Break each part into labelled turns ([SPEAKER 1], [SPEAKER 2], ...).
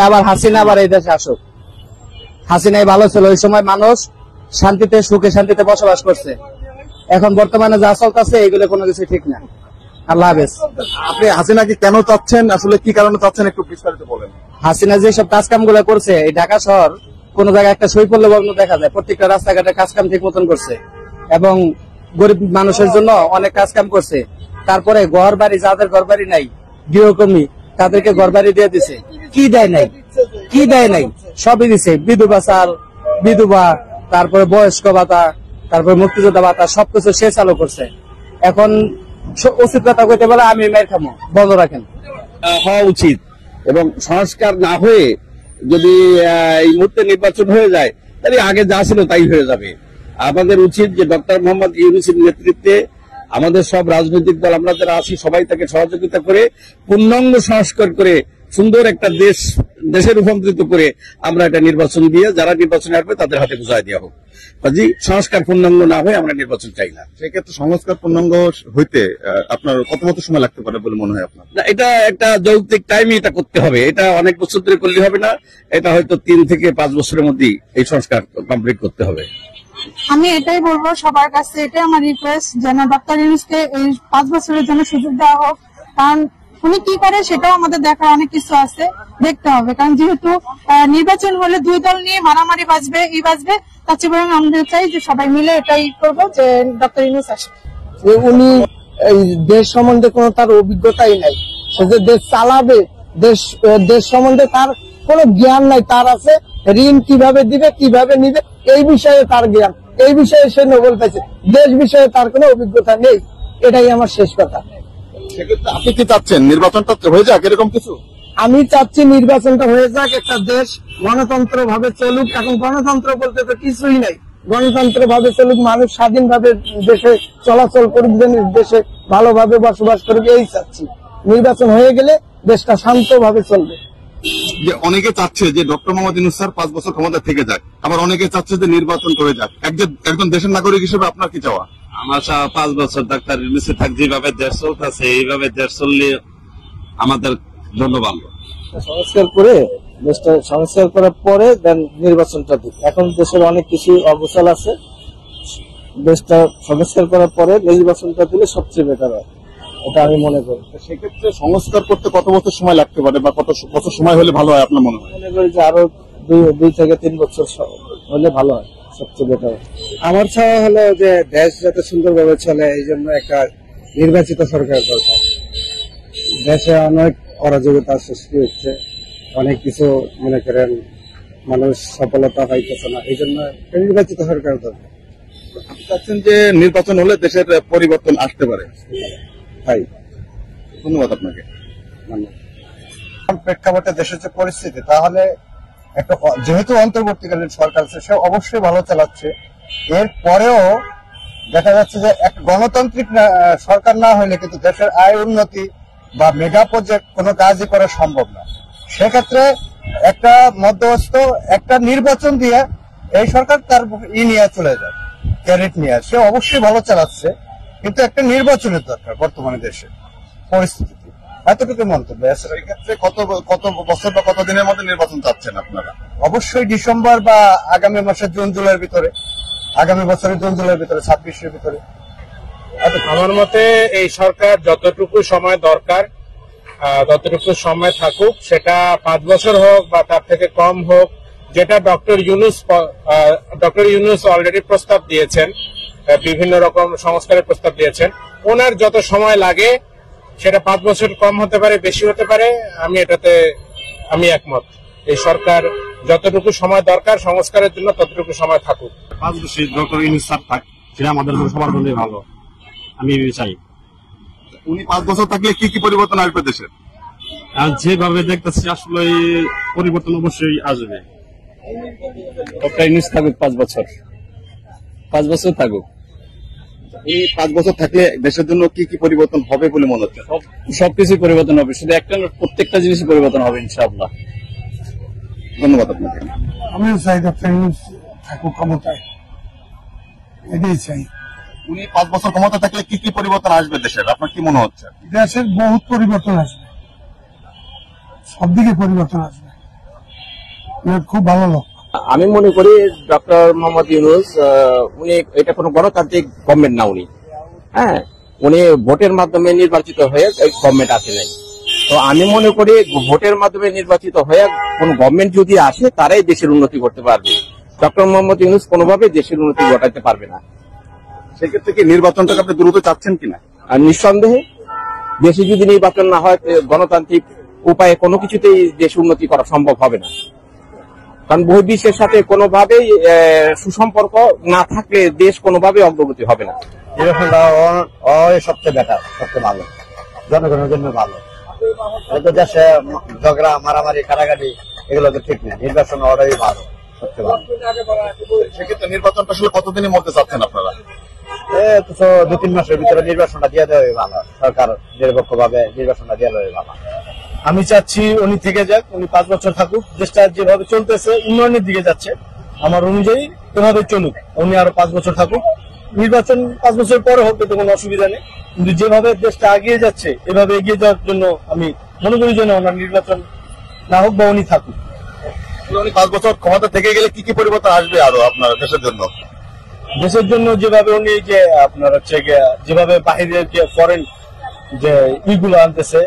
[SPEAKER 1] আবার হাসিনা আবার এই দেশে আসুক। হাসিনাই ভালো ছিল, ওই সময় মানুষ শান্তিতে সুখে শান্তিতে বসবাস করছে। এখন বর্তমানে যা চলতেছে এগুলো কোনো কিছু ঠিক না। আল্লাহ হাফেজ।
[SPEAKER 2] আপনি হাসিনাকে কেন চাচ্ছেন, আসলে কি কারণে চাচ্ছেন একটু বিস্তারিত বলেন।
[SPEAKER 1] হাসিনা যেসব কাজ কাম গুলো করছে, এই ঢাকা শহর কোন জায়গায় একটা সই পড়লে ভগ্ন দেখা যায়। প্রত্যেকটা রাস্তাঘাটে কাজ কাম ঠিক মতন করছে এবং গরিব মানুষের জন্য অনেক কাজ কাম করছে। তারপরে ঘর বাড়ি, যাদের ঘর বাড়ি নাই, গৃহকর্মী, তাদেরকে ঘর বাড়ি দিয়ে দিছে। কি দেয় নাই, কি দেয় নাই, সবই দিছে। বিধবা চাল, বিধবা, তারপরে বয়স্ক ভাতা, তারপরে মুক্তিযোদ্ধা ভাতা, সবকিছু সে চালু করছে। এখন উচিত কথা কইতে বলে আমি মেয়ের খামো, বন্ধ রাখেন।
[SPEAKER 3] হওয়া উচিত এবং সংস্কার না হয়ে যদি এই মুহূর্তে নির্বাচন হয়ে যায় তাহলে আগে যা ছিল তাই হয়ে যাবে। আমাদের উচিত যে ডক্টর মোহাম্মদ ইউনূসের নেতৃত্বে আমাদের সব রাজনৈতিক দল আমরা যারা আছি সবাই তাকে সহযোগিতা করে পূর্ণাঙ্গ সংস্কার করে সুন্দর একটা দেশে রূপান্তরিত করে আমরা একটা নির্বাচন দিয়ে যারা নির্বাচনে আসবে তাদের হাতে বুঝাই দেওয়া হোক। কাজে সংস্কার পূর্ণাঙ্গ না হয়ে আমরা নির্বাচন চাই না।
[SPEAKER 2] সেক্ষেত্রে সংস্কার পূর্ণাঙ্গ হইতে আপনার কত সময় লাগতে পারে বলে মনে হয় আপনার?
[SPEAKER 3] এটা একটা যৌক্তিক টাইমে এটা করতে হবে, এটা অনেক বছর ধরে করলে হবে না, এটা হয়তো 3 থেকে 5 বছরের মধ্যে এই সংস্কার কমপ্লিট করতে হবে।
[SPEAKER 4] আমি এটাই বলবো সবার কাছে, এটাই আমার রিকোয়েস্ট যেন ডক্টর ইউনূসকে এই 5 বছরের জন্য সুযোগ দেওয়া হোক। কারণ উনি কি করে সেটাও আমাদের দেখার অনেক কিছু আছে, দেখতে হবে। কারণ যেহেতু নির্বাচন হলে 2 দল নিয়ে মারামারি বাজবে, তার চেয়ে বরং আমরা চাই যে সবাই মিলে এটাই করবো যে ডক্টর ইউনূস আসে।
[SPEAKER 1] উনি এই দেশ সম্বন্ধে কোনো তার অভিজ্ঞতাই নাই, সে যে দেশ চালাবে, দেশ সম্বন্ধে তার কোনো জ্ঞান নাই। তার আছে ঋণ কিভাবে দিবে, কিভাবে নিবে, এই বিষয়ে তার জ্ঞান, এই বিষয়ে সে নোবেল পাইছে। দেশ বিষয়ে তার কোনো অভিজ্ঞতা নেই, এটাই আমার শেষ কথা।
[SPEAKER 2] সেক্ষেত্রে আপনি কি চাচ্ছেন নির্বাচনটা হয়ে যাক এরকম কিছু?
[SPEAKER 1] আমি চাচ্ছি নির্বাচনটা হয়ে যাক, একটা দেশ গণতন্ত্র ভাবে চলুক। এখন গণতন্ত্র বলতে তো কিছুই নাই, গণতন্ত্র ভাবে চলুক, মানুষ স্বাধীনভাবে দেশে চলাচল করুক, দেশে ভালোভাবে বসবাস করুক, এই চাচ্ছি। নির্বাচন হয়ে গেলে দেশটা শান্তভাবে চলবে।
[SPEAKER 2] যে অনেকে চাচ্ছে যে ডক্টর মোহাম্মদ ইউনূস স্যার 5 বছর ক্ষমতা থেকে যাক, আবার অনেকে চাচ্ছে যে নির্বাচন করে যাক। একজন দেশের নাগরিক হিসেবে আপনার কি চাওয়া?
[SPEAKER 3] আমার 5 বছর ডাক্তার ইউনূসে থাক, যেভাবে দেশ চলতেছে এইভাবে দেশ চললে আমাদের জন্য ভালো।
[SPEAKER 1] সংস্কার করে দেশটা সংস্কার করার পরে দেন নির্বাচনটা দিক। এখন দেশের অনেক কিছু অবচল আছে, দেশটা সংস্কার করার পরে নির্বাচনটা দিলে সবচেয়ে বেটার হয়, এটা আমি মনে করি।
[SPEAKER 2] সেক্ষেত্রে সংস্কার করতে কত বছর সময় লাগতে পারে বা কত সময় হলে ভালো হয় আপনার মনে হয়?
[SPEAKER 1] মনে করি যে আরো 2 থেকে 3 বছর হলে ভালো হয়, সবচেয়ে বেটার। আমার চাওয়া হলো যে দেশ যাতে সুন্দরভাবে চলে, এই জন্য একটা নির্বাচিত সরকার দরকার। দেশে অনেক অরাজকতা সৃষ্টি হচ্ছে, অনেক কিছু মনে করেন মানুষ সফলতা পাইতেছে না, এই জন্য নির্বাচিত সরকার দরকার।
[SPEAKER 2] আপনি চাচ্ছেন যে নির্বাচন হলে দেশের পরিবর্তন আসতে পারে?
[SPEAKER 1] তাই
[SPEAKER 2] ধন্যবাদ আপনাকে।
[SPEAKER 5] প্রেক্ষাপটে দেশের যে পরিস্থিতি, তাহলে একটা যেহেতু অন্তর্বর্তীকালীন সরকার আছে, সে অবশ্যই ভালো চালাচ্ছে। এর পরেও দেখা যাচ্ছে যে এক গণতান্ত্রিক সরকার না হলে কিন্তু দেশের আয় উন্নতি বা মেগা প্রজেক্ট কোনো কাজই করা সম্ভব না। সেক্ষেত্রে একটা মধ্যস্থ একটা নির্বাচন দিয়ে এই সরকার তার নিয়ে চলে যায়, ক্যারেট নিয়ে। সে অবশ্যই ভালো চালাচ্ছে, কিন্তু একটা নির্বাচনের দরকার বর্তমানে দেশে পরিস্থিতি। এতটুকু মন্তব্য।
[SPEAKER 2] সেক্ষেত্রে কত বছর বা কত দিনের মধ্যে নির্বাচন চাচ্ছেন আপনারা?
[SPEAKER 5] অবশ্যই ডিসেম্বর বা আগামী মাসের জুন জুলাইয়ের ভিতরে, আগামী বছরের জুন জুলাইয়ের ভিতরে, 26-এর ভিতরে।
[SPEAKER 6] আমার মতে এই সরকার যতটুকু সময় দরকার ততটুকু সময় থাকুক, সেটা 5 বছর হোক বা তার থেকে কম হোক। যেটা ডক্টর ইউনূস অলরেডি প্রস্তাব দিয়েছেন, বিভিন্ন রকম সংস্কারের প্রস্তাব দিয়েছেন, ওনার যত সময় লাগে সেটা 5 বছর কম হতে পারে, বেশি হতে পারে, আমি একমত। এই সরকার যতটুকু সময় দরকার সংস্কারের জন্য ততটুকু সময় থাকুক।
[SPEAKER 3] 5 বছর ডক্টর ইউনূস স্যার থাক, সেটা আমাদের সবার জন্য ভালো, আমি চাই।
[SPEAKER 2] উনি 5 বছর থাকলে কি কি পরিবর্তন আসবে দেশের?
[SPEAKER 3] যেভাবে দেখতেছি আসলে পরিবর্তন অবশ্যই আসবে। ডক্টর ইউনূস থাকুক 5 বছর, 5 বছর থাকুক।
[SPEAKER 2] এই 5 বছর থাকলে দেশের জন্য কি কি পরিবর্তন হবে বলে মনে হচ্ছে?
[SPEAKER 3] সবকিছু পরিবর্তন হবে, শুধু একটা প্রত্যেকটা জিনিসই পরিবর্তন হবে ইনশাআল্লাহ।
[SPEAKER 2] ধন্যবাদ আপনাকে।
[SPEAKER 7] আমিও চাই ডক্টর ইউনূস থাকুক ক্ষমতায়, এটাই চাই।
[SPEAKER 2] উনি 5 বছর ক্ষমতা থাকলে কি কি পরিবর্তন আসবে দেশের, আপনার কি মনে হচ্ছে?
[SPEAKER 7] দেশের বহুত পরিবর্তন আসবে, সব দিকে পরিবর্তন আসবে। খুব ভালো লোক।
[SPEAKER 6] আমি মনে করি ডক্টর মোহাম্মদ ইউনূস উনি এটা কোনো গণতান্ত্রিক গভর্নমেন্ট না, হ্যাঁ উনি ভোটের মাধ্যমে নির্বাচিত হয়ে গভর্নমেন্ট আসে নাই। তো আমি মনে করি ভোটের মাধ্যমে নির্বাচিত হয়ে কোন গভর্নমেন্ট যদি আসে তারাই দেশের উন্নতি করতে পারবে। ডক্টর মোহাম্মদ ইউনূস কোনোভাবে দেশের উন্নতি ঘটাতে পারবে না।
[SPEAKER 2] সেক্ষেত্রে কি নির্বাচনটাকে আপনি দ্রুত চাচ্ছেন কিনা?
[SPEAKER 6] আর নিঃসন্দেহে দেশে যদি নির্বাচন না হয় গণতান্ত্রিক উপায়ে কোনো কিছুতেই দেশ উন্নতি করা সম্ভব হবে না। কারণ বহির্বিশ্বের সাথে কোনোভাবেই সুসম্পর্ক না থাকলে দেশ কোনোভাবেই অগ্রগতি হবে না।
[SPEAKER 5] নির্বাচনটা সবচেয়ে বেটার, সবচেয়ে ভালো, জনগণের জন্য ভালো। হয়তো দেশে ঝগড়া মারামারি কাটাকাটি এগুলো তো ঠিক না, নির্বাচন হওয়াটাই ভালো, সবচেয়ে ভালো।
[SPEAKER 2] সেক্ষেত্রে নির্বাচনটা আসলে কতদিনের মধ্যে চাচ্ছেন আপনারা?
[SPEAKER 5] 2-3 মাসের ভিতরে নির্বাচনটা দিয়ে দেওয়া ভালো, সরকার নিরপেক্ষ ভাবে নির্বাচনটা দিয়ে দেওয়া ভালো।
[SPEAKER 8] আমি চাচ্ছি উনি থেকে যাক, উনি 5 বছর থাকুক। দেশটা যেভাবে চলতেছে উন্নয়নের দিকে যাচ্ছে, আমার অনুযায়ী এভাবে চলুক, উনি আরো 5 বছর থাকুক। নির্বাচন 5 বছর পরে হোক, তো কোনো অসুবিধা নেই, কিন্তু যেভাবে দেশটা এগিয়ে যাচ্ছে এভাবে এগিয়ে যাওয়ার জন্য আমি মনে করি যেন ওনার নির্বাচন না হোক বা উনি থাকুক।
[SPEAKER 2] উনি 5 বছর ক্ষমতা থেকে গেলে কি কি পরিবর্তন আসবে আরো আপনার দেশের জন্য?
[SPEAKER 8] দেশের জন্য যেভাবে উনি যে আপনার হচ্ছে যেভাবে বাহিরের যে ফরেন যে ইগুলো আনতেছে,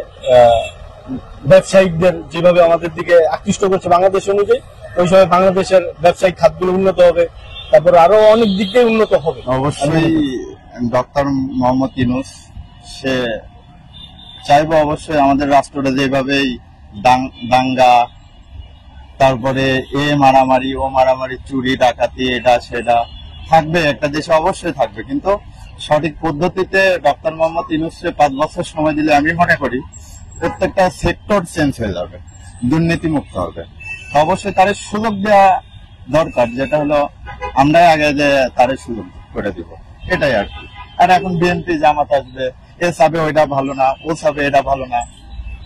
[SPEAKER 8] ব্যবসায়িকদের যেভাবে আমাদের দিকে আকৃষ্ট করছে বাংলাদেশ অনুযায়ী, ওই সময় বাংলাদেশের ব্যবসায়িক খাতগুলো উন্নত হবে, তারপরে আরো অনেক দিক দিয়ে উন্নত হবে।
[SPEAKER 5] অবশ্যই ডক্টর মোহাম্মদ ইউনূস সে চাইবো অবশ্যই আমাদের রাষ্ট্রটা যেভাবেই দাঙ্গা, তারপরে মারামারি ও মারামারি, চুরি ডাকাতি, এটা সেটা থাকবে, একটা দেশে অবশ্যই থাকবে, কিন্তু সঠিক পদ্ধতিতে ডক্টর মোহাম্মদ ইউনূসকে 5 বছর সময় দিলে আমি মনে করি প্রত্যেকটা সেক্টর চেঞ্জ হয়ে যাবে, দুর্নীতি মুক্ত হবে। অবশ্যই তার সুযোগ দেওয়া দরকার, যেটা হলো আমরাই আগে যে তার সুযোগ করে দিব, এটাই আর কি। আর এখন বিএনপি জামাত আসবে, এ সাবে ওইটা ভালো না, ও সাবে এটা ভালো না,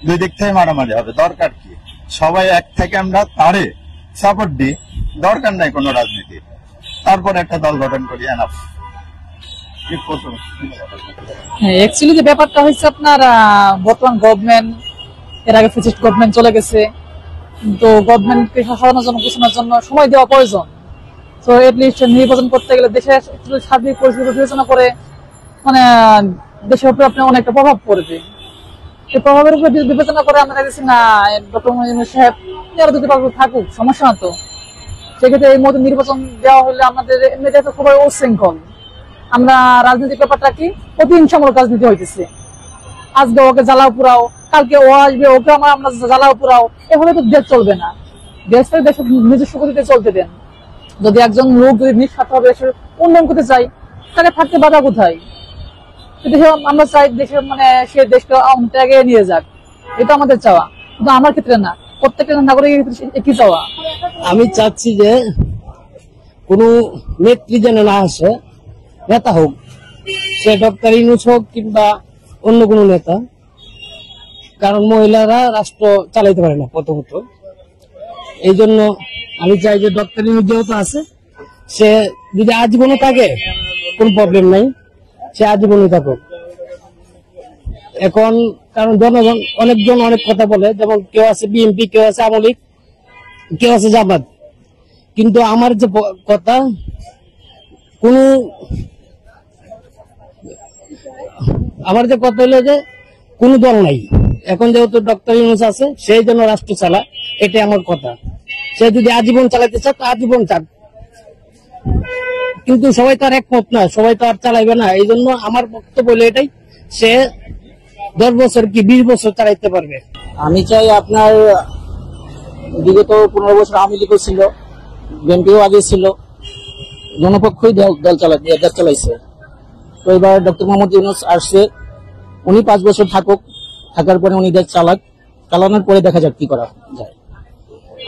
[SPEAKER 5] দুই দিক থেকে মারামারি হবে, দরকার কি? সবাই এক থেকে আমরা তারে সাপোর্ট দিই, দরকার নাই কোনো রাজনীতি, তারপর একটা দল গঠন করি, এনাফ।
[SPEAKER 9] অ্যাকচুয়ালি যে ব্যাপারটা হচ্ছে আপনার বর্তমান গভর্নমেন্ট, এর আগে ফ্যাসিস্ট গভর্নমেন্ট চলে গেছে, তো গভর্নমেন্টকে সাধারণের জন্য ঘোষণার জন্য সময় দেওয়া প্রয়োজন। তো এটলিস্ট নির্বাচন করতে গেলে দেশের সার্বিক পরিস্থিতি বিবেচনা করে মানে দেশের উপরে আপনার অনেকটা প্রভাব পড়বে। এই প্রভাবের উপরে বিবেচনা করে আমরা দেখছি না ডক্টর মোহাম্মদ ইউনূস সাহেব আরো 2 বছর থাকুক, সমস্যা না তো। সেক্ষেত্রে এই মতো নির্বাচন দেওয়া হলে আমাদের এমনিতে তো সবাই উচ্ছৃঙ্খল। আমরা রাজনৈতিক ব্যাপারটা কি প্রতিহিংসামূলক রাজনীতি হইতেছে, আজকে ওকে জ্বালাও পুরাও, কালকে ও আসবে ওকে আমরা জ্বালাও পুরাও, এভাবে তো দেশ চলবে না। দেশটা দেশের নিজস্ব গতিতে চলতে দেন। যদি একজন লোক যদি নিঃস্বার্থভাবে দেশের উন্নয়ন করতে চাই, তাকে থাকতে বাধা কোথায়? আমরা চাই দেশের মানে সে দেশকে আগে নিয়ে যাক, এটা আমাদের চাওয়া, কিন্তু আমার ক্ষেত্রে না, প্রত্যেকটা নাগরিকের একই চাওয়া।
[SPEAKER 1] আমি চাচ্ছি যে কোনো নেত্রী যেন না আসে, নেতা হোক, সে ডক্টর ইউনূস হোক কিংবা অন্য কোনো নেতা, কারণ মহিলারা রাষ্ট্র চালাইতে পারে না প্রথমত। এই জন্য আমি চাই যে ডক্টর ইউনূস যেহেতু আছে, সে যদি আজীবনও থাকে কোন প্রবলেম নাই, সে আজীবনই থাকুক। এখন কারণ জনগণ অনেকজন অনেক কথা বলে, যেমন কেউ আছে বিএনপি, কেউ আছে আওয়ামী লীগ, কেউ আছে জামাত, কিন্তু আমার যে কথা হলো যে কোনো দল নাই। এখন যেহেতু ডক্টর ইউনূস আছে, সেই জন্য রাষ্ট্র চালা, এটাই আমার কথা। সে যদি আজীবন চালাতে চায় তো আজীবন চাক, কিন্তু সবাই তো আর একমত না, সবাই তো আর চালাইবে না। এই জন্য আমার বক্তব্য হলো এটাই, সে 10 বছর কি 20 বছর চালাইতে পারবে। আমি চাই আপনার বিগত 15 বছর আওয়ামী লীগও ছিল, বিএনপিও আগে ছিল, জনপক্ষই দেশ চালাইছে। তো এবার ডক্টর মোহাম্মদ ইউনূস আসছে, উনি 5 বছর থাকুক, থাকার পরে উনি দেশ চালানোর পরে দেখা যাক কি করা যায়।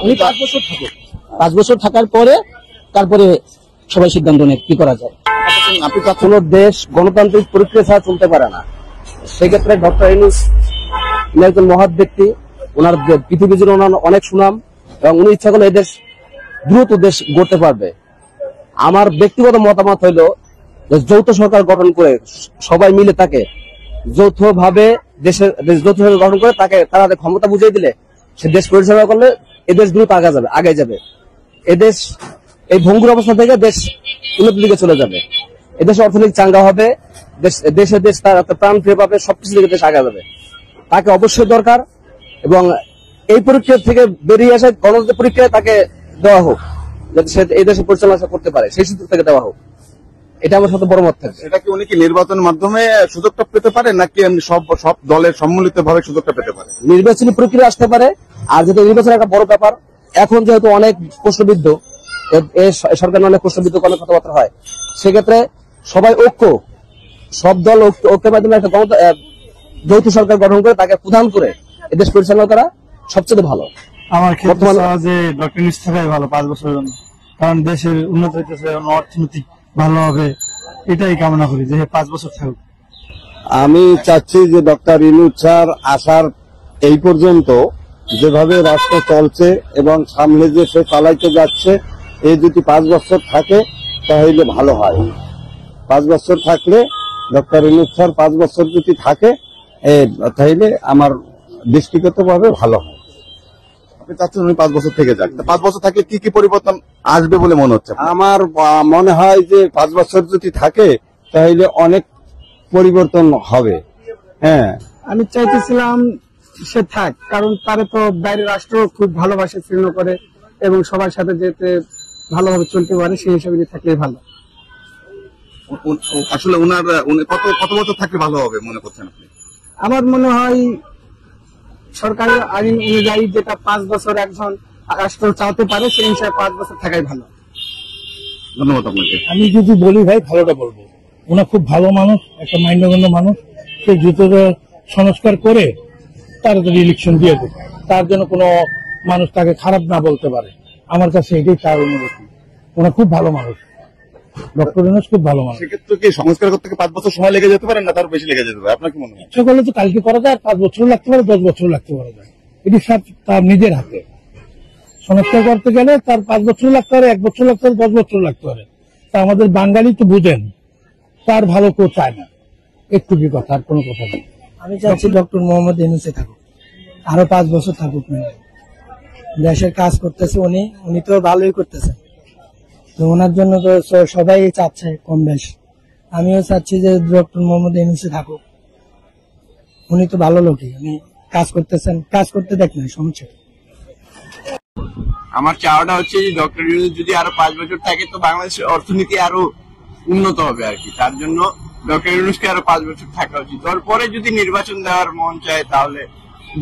[SPEAKER 1] উনি 5 বছর থাকুক, 5 বছর থাকার পরে তারপরে সবাই সিদ্ধান্ত নেয় কি করা যায়।
[SPEAKER 3] আপনি চাচ্ছেন দেশ গণতান্ত্রিক প্রক্রিয়া ছাড়া চলতে পারে না, সেক্ষেত্রে ডক্টর ইউনূস একজন মহৎ ব্যক্তি, ওনার পৃথিবী জুড়ে ওনার অনেক সুনাম, এবং উনি ইচ্ছা করলে এই দেশ দ্রুত দেশ গড়তে পারবে। আমার ব্যক্তিগত মতামত হইল যৌথ সরকার গঠন করে সবাই মিলে তাকে যৌথভাবে দেশের যৌথ সরকার গঠন করে তাকে তারা ক্ষমতা বুঝিয়ে দিলে
[SPEAKER 1] সে দেশ পরিচালনা করলে এদেশ দ্রুত আগে যাবে। এদেশ এই ভঙ্গুর অবস্থা থেকে দেশ উন্নতির দিকে চলে যাবে। এদেশে অর্থনৈতিক চাঙ্গা হবে, দেশে দেশ তার প্রাণ ফিরে পাবে, সবকিছু দিকে দেশ আগে যাবে। তাকে অবশ্যই দরকার এবং এই পরীক্ষা থেকে বেরিয়ে আসে গণতন্ত্রের পরীক্ষায় তাকে দেওয়া হোক, যাতে সে এই দেশে পরিচালনা করতে পারে, সেই সুযোগ তাকে দেওয়া হোক। এটা আমার সাথে বড় মত থাকবে।
[SPEAKER 2] এটা কি উনি কি নির্বাচনের মাধ্যমে সুযোগটা পেতে পারে, নাকি এমনি সব দলের সম্মিলিত ভাবে সুযোগটা পেতে পারে?
[SPEAKER 1] নির্বাচনী প্রক্রিয়া আসতে পারে। আর যেহেতু নির্বাচন একটা বড় ব্যাপার, এখন যেহেতু অনেক প্রশ্নবিদ্ধ, সরকার অনেক প্রশ্নবিদ্ধ অনেক কথাবার্তা হয়, সেক্ষেত্রে সবাই সব দল ঐক্যের মাধ্যমে একটা যৌথ সরকার গঠন করে তাকে প্রধান করে এদেশ পরিচালনা করা সবচেয়ে ভালো।
[SPEAKER 8] আমার ক্ষেত্রে যে ডক্টর ইউনূস থাকাই ভালো 5 বছরের জন্য, কারণ দেশের উন্নত হইতেছে, অর্থনৈতিক ভালো হবে, এটাই কামনা করি যে 5 বছর থাকুক।
[SPEAKER 3] আমি চাচ্ছি যে ডক্টর ইউনূস স্যার আসার এই পর্যন্ত যেভাবে রাষ্ট্র চলছে এবং সামনে যে সে চালাইতে যাচ্ছে, এই যদি 5 বছর থাকে তাহলে ভালো হয়। 5 বছর থাকলে ডক্টর ইউনূস স্যার 5 বছর যদি থাকে তাহলে আমার ব্যক্তিগতভাবে ভালো হয়।
[SPEAKER 2] আপনি চাচ্ছেন উনি 5 বছর থেকে যাক। 5 বছর থাকলে কি কি পরিবর্তন আসবে বলে মনে হচ্ছে?
[SPEAKER 3] আমার মনে হয় যে 5 বছর যদি থাকে তাহলে অনেক পরিবর্তন হবে। হ্যাঁ,
[SPEAKER 1] আমি চাইতেছিলাম সে থাক, কারণ তারে তো বাইরের রাষ্ট্র খুব ভালোবাসে, স্নেহ করে এবং সবার সাথে যেতে ভালোভাবে চলতে পারে, সেই হিসাবে থাকলে ভালো।
[SPEAKER 2] আসলে উনি কত বছর থাকলে ভালো হবে মনে করছেন আপনি?
[SPEAKER 1] আমার মনে হয় সরকারের আইন অনুযায়ী যেটা 5 বছর একজন রাষ্ট্র চালাতে পারে, সেই হিসাবে 5 বছর থাকাই ভালো।
[SPEAKER 2] ধন্যবাদ আপনাকে।
[SPEAKER 7] আমি যদি বলি ভাই, ভালোটা বলবো। ওনা খুব ভালো মানুষ, একটা মাইন্ডগণ্য মানুষ। সে দ্রুত সংস্কার করে তাড়াতাড়ি ইলেকশন দিয়ে দেবে, তার জন্য কোনো মানুষ তাকে খারাপ না বলতে পারে। আমার কাছে এটাই তার অনুভূতি। ওনা খুব ভালো মানুষ, ডক্টর ইউনূস খুব ভালো মানুষ।
[SPEAKER 2] সেক্ষেত্রে কি সংস্কার করতে 5 বছর সময় লেগে যেতে পারে, না তার বেশি লেগে যেতে পারে? আপনার কি মনে হয়?
[SPEAKER 7] ইচ্ছা করলে তো কালকে করা যায়, 5 বছর লাগতে পারে, 10 বছর লাগতে পারে। এটি সব তার নিজের হাতে। সংস্কার করতে গেলে তার 5 বছর লাগতে পারে, 1 বছর লাগতে পারে, 10 বছর লাগতে পারে। তা আমাদের বাঙালি তো বুঝেন, তার ভালো কেউ চায় না। একটু কি কথা, আর কোনো কথা নেই।
[SPEAKER 1] আমি চাচ্ছি ডক্টর মোহাম্মদ ইউনূসে থাকুক, আরো 5 বছর থাকুক। দেশের কাজ করতেছে উনি তো ভালোই করতেছেন, তো ওনার জন্য তো সবাই চাচ্ছে কম বেশ। আমিও চাচ্ছি যে ডক্টর মোহাম্মদ ইউনূসে থাকুক। উনি তো ভালো লোকই, উনি কাজ করতেছেন, কাজ করতে দেখ না সমস্যা।
[SPEAKER 10] আমার চাওয়াটা হচ্ছে যে ডক্টর ইউনূস যদি আরো 5 বছর থাকে তো বাংলাদেশের অর্থনীতি আরো উন্নত হবে আর কি। তার জন্য ডক্টর ইউনূসকে আরো 5 বছর থাকা উচিত। তারপরে যদি নির্বাচন দেওয়ার মন চায় তাহলে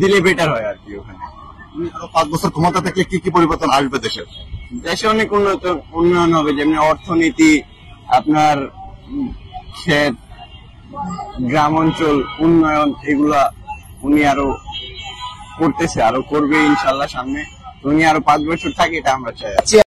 [SPEAKER 10] দিলে বেটার হয় আর কি। ওখানে
[SPEAKER 2] আরো 5 বছর ক্ষমতা থাকলে কি কি পরিবর্তন আসবে দেশের?
[SPEAKER 10] দেশে অনেক উন্নয়ন হবে, যেমনি অর্থনীতি, আপনার ক্ষেত, গ্রাম অঞ্চল উন্নয়ন, এগুলা উনি আরো করতেছে, আরো করবে ইনশাল্লাহ সামনে। উনি আরো 5 বছর থাকে, এটা আমরা চাই।